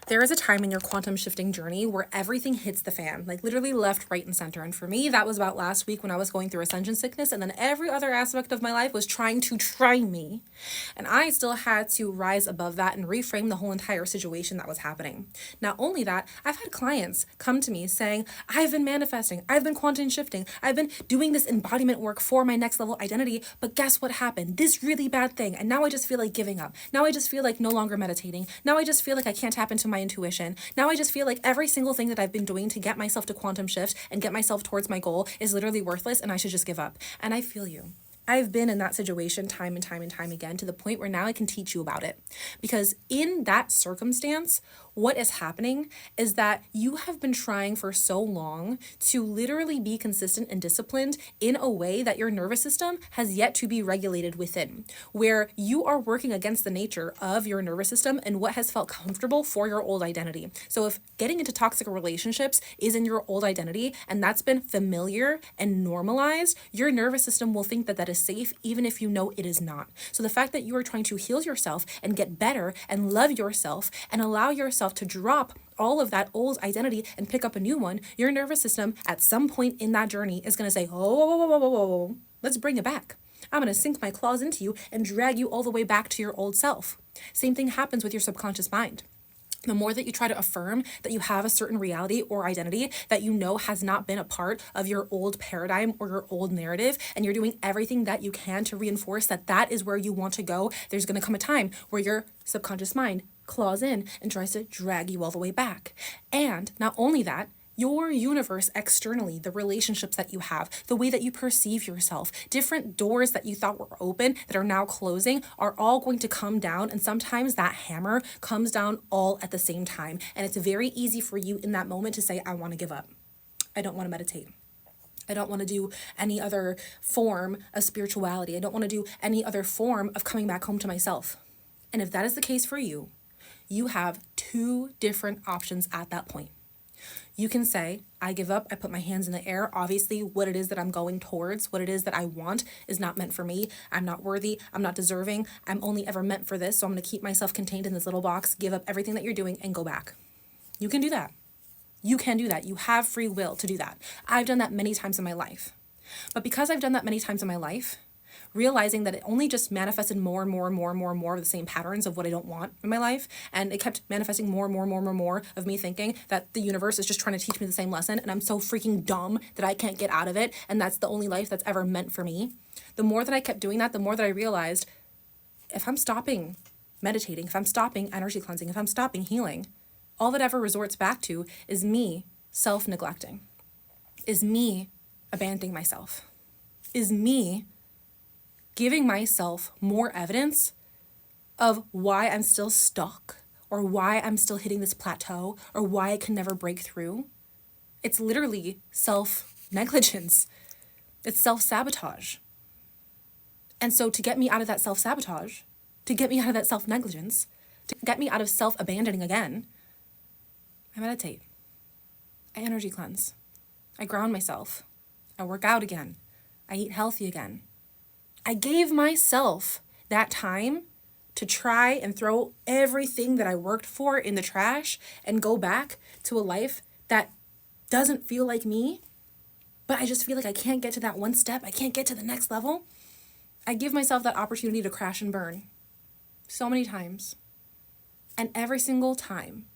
There is a time in your quantum shifting journey where everything hits the fan, like literally left, right, and center. And for me, that was about last week when I was going through ascension sickness, and then every other aspect of my life was trying to try me. And I still had to rise above that and reframe the whole entire situation that was happening. Not only that, I've had clients come to me saying, I've been manifesting, I've been quantum shifting, I've been doing this embodiment work for my next level identity, but guess what happened? This really bad thing. And now I just feel like giving up. Now I just feel like no longer meditating. Now I just feel like I can't tap into my intuition. Now I just feel like every single thing that I've been doing to get myself to quantum shift and get myself towards my goal is literally worthless and I should just give up. And I feel you. I've been in that situation time and time and time again to the point where now I can teach you about it. Because in that circumstance, what is happening is that you have been trying for so long to literally be consistent and disciplined in a way that your nervous system has yet to be regulated within, where you are working against the nature of your nervous system and what has felt comfortable for your old identity. So if getting into toxic relationships is in your old identity and that's been familiar and normalized, your nervous system will think that that is safe even if you know it is not. So the fact that you are trying to heal yourself and get better and love yourself and allow yourself to drop all of that old identity and pick up a new one, your nervous system at some point in that journey is going to say, oh, let's bring it back. I'm going to sink my claws into you and drag you all the way back to your old self. Same thing happens with your subconscious mind. The more that you try to affirm that you have a certain reality or identity that you know has not been a part of your old paradigm or your old narrative, and you're doing everything that you can to reinforce that that is where you want to go, there's going to come a time where your subconscious mind claws in and tries to drag you all the way back. And not only that, your universe externally, the relationships that you have, the way that you perceive yourself, different doors that you thought were open that are now closing are all going to come down. And sometimes that hammer comes down all at the same time. And it's very easy for you in that moment to say, I want to give up. I don't want to meditate. I don't want to do any other form of spirituality. I don't want to do any other form of coming back home to myself. And if that is the case for you, you have two different options at that point. You can say, I give up, I put my hands in the air. Obviously, what it is that I'm going towards, what it is that I want is not meant for me. I'm not worthy, I'm not deserving. I'm only ever meant for this, so I'm going to keep myself contained in this little box, give up everything that you're doing, and go back. You can do that. You can do that. You have free will to do that. I've done that many times in my life. But because I've done that many times in my life, realizing that it only just manifested more and more and more and more and more of the same patterns of what I don't want in my life. And it kept manifesting more and more and more and more of me thinking that the universe is just trying to teach me the same lesson. And I'm so freaking dumb that I can't get out of it. And that's the only life that's ever meant for me. The more that I kept doing that, the more that I realized if I'm stopping meditating, if I'm stopping energy cleansing, if I'm stopping healing, all that ever resorts back to is me self-neglecting, is me abandoning myself, is me giving myself more evidence of why I'm still stuck or why I'm still hitting this plateau or why I can never break through. It's literally self-negligence. It's self-sabotage. And so to get me out of that self-sabotage, to get me out of that self-negligence, to get me out of self-abandoning again, I meditate. I energy cleanse. I ground myself. I work out again. I eat healthy again. I gave myself that time to try and throw everything that I worked for in the trash and go back to a life that doesn't feel like me, but I just feel like I can't get to that one step. I can't get to the next level. I give myself that opportunity to crash and burn so many times. And every single time,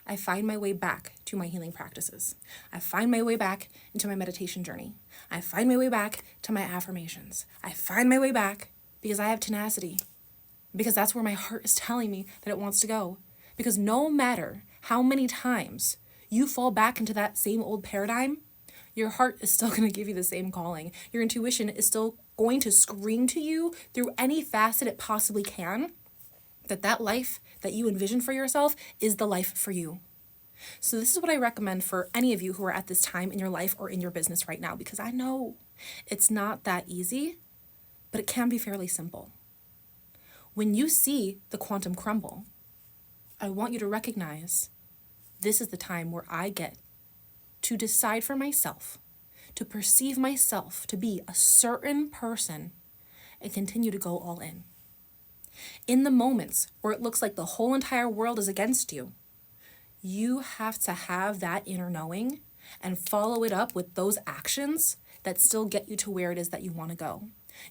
I find my way back to my healing practices. I find my way back into my meditation journey. I find my way back to my affirmations. I find my way back because I have tenacity, because that's where my heart is telling me that it wants to go. Because no matter how many times you fall back into that same old paradigm, your heart is still going to give you the same calling. Your intuition is still going to scream to you through any facet it possibly can that life that you envision for yourself is the life for you. So this is what I recommend for any of you who are at this time in your life or in your business right now, because I know it's not that easy, but it can be fairly simple. When you see the quantum crumble, I want you to recognize this is the time where I get to decide for myself, to perceive myself to be a certain person and continue to go all in. In the moments where it looks like the whole entire world is against you, You have to have that inner knowing and follow it up with those actions that still get you to where it is that you want to go.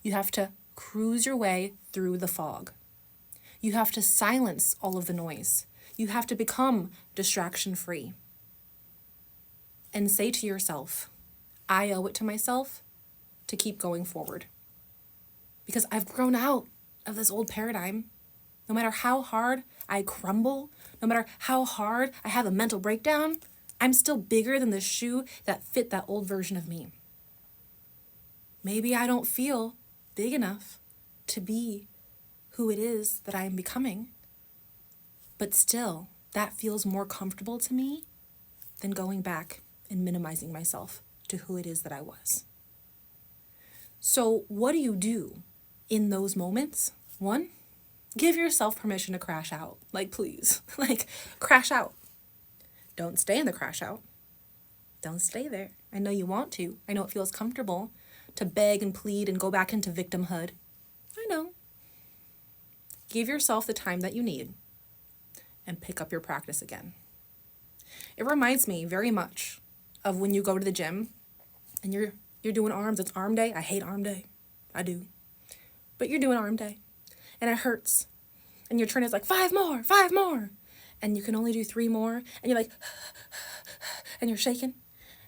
You have to cruise your way through the fog. You have to silence all of the noise. You have to become distraction-free. And say to yourself, I owe it to myself to keep going forward. Because I've grown out of this old paradigm. No matter how hard I crumble, no matter how hard I have a mental breakdown, I'm still bigger than the shoe that fit that old version of me. Maybe I don't feel big enough to be who it is that I am becoming, but still, that feels more comfortable to me than going back and minimizing myself to who it is that I was. So what do you do in those moments? One, give yourself permission to crash out. Like, please, crash out. Don't stay in the crash out. Don't stay there. I know you want to. I know it feels comfortable to beg and plead and go back into victimhood. I know. Give yourself the time that you need and pick up your practice again. It reminds me very much of when you go to the gym and you're doing arms. It's arm day. I hate arm day. I do. But you're doing arm day and it hurts. And your trainer is like, 5 more, 5 more. And you can only do 3 more. And you're like, and you're shaking.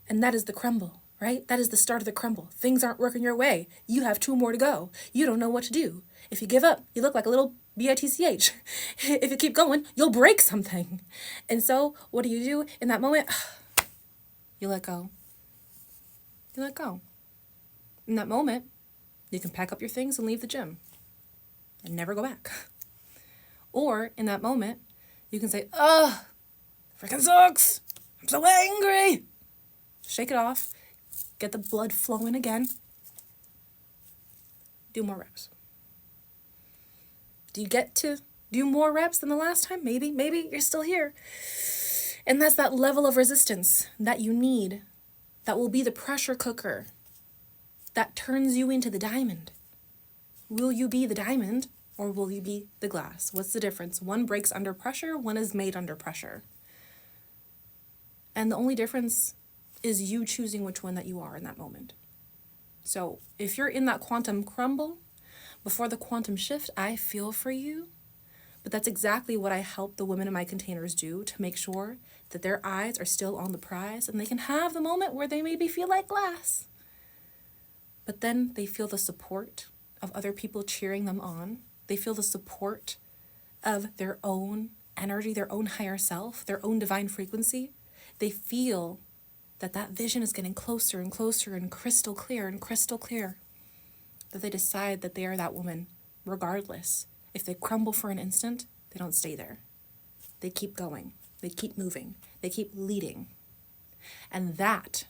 And that is the crumble, right? That is the start of the crumble. Things aren't working your way. You have 2 more to go. You don't know what to do. If you give up, you look like a little bitch. If you keep going, you'll break something. And so what do you do in that moment? You let go. You let go. In that moment, you can pack up your things and leave the gym and never go back. Or in that moment, you can say, ugh, freaking sucks. I'm so angry. Shake it off. Get the blood flowing again. Do more reps. Do you get to do more reps than the last time? Maybe you're still here. And that's that level of resistance that you need, that will be the pressure cooker that turns you into the diamond. Will you be the diamond or will you be the glass? What's the difference? One breaks under pressure, one is made under pressure. And the only difference is you choosing which one that you are in that moment. So if you're in that quantum crumble, before the quantum shift, I feel for you. But that's exactly what I help the women in my containers do to make sure that their eyes are still on the prize and they can have the moment where they maybe feel like glass. But then they feel the support of other people cheering them on. They feel the support of their own energy, their own higher self, their own divine frequency. They feel that that vision is getting closer and closer and crystal clear, that they decide that they are that woman regardless. If they crumble for an instant, they don't stay there. They keep going. They keep moving. They keep leading. And that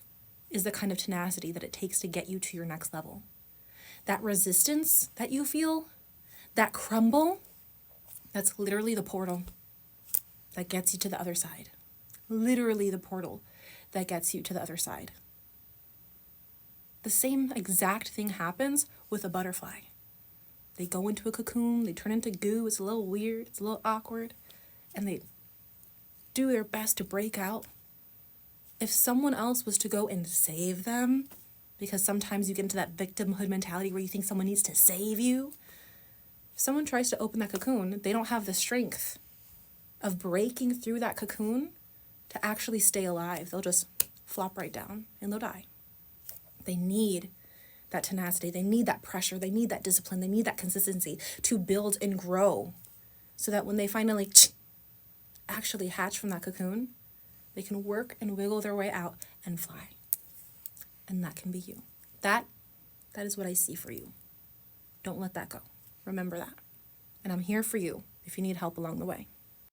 is the kind of tenacity that it takes to get you to your next level. That resistance that you feel, that crumble, that's literally the portal that gets you to the other side. Literally the portal that gets you to the other side. The same exact thing happens with a butterfly. They go into a cocoon, they turn into goo, it's a little weird, it's a little awkward, and they do their best to break out. If someone else was to go and save them, because sometimes you get into that victimhood mentality where you think someone needs to save you, if someone tries to open that cocoon, they don't have the strength of breaking through that cocoon to actually stay alive. They'll just flop right down and they'll die. They need that tenacity. They need that pressure. They need that discipline. They need that consistency to build and grow so that when they finally actually hatch from that cocoon, they can work and wiggle their way out and fly. And that can be you. That is what I see for you. Don't let that go. Remember that. And I'm here for you if you need help along the way.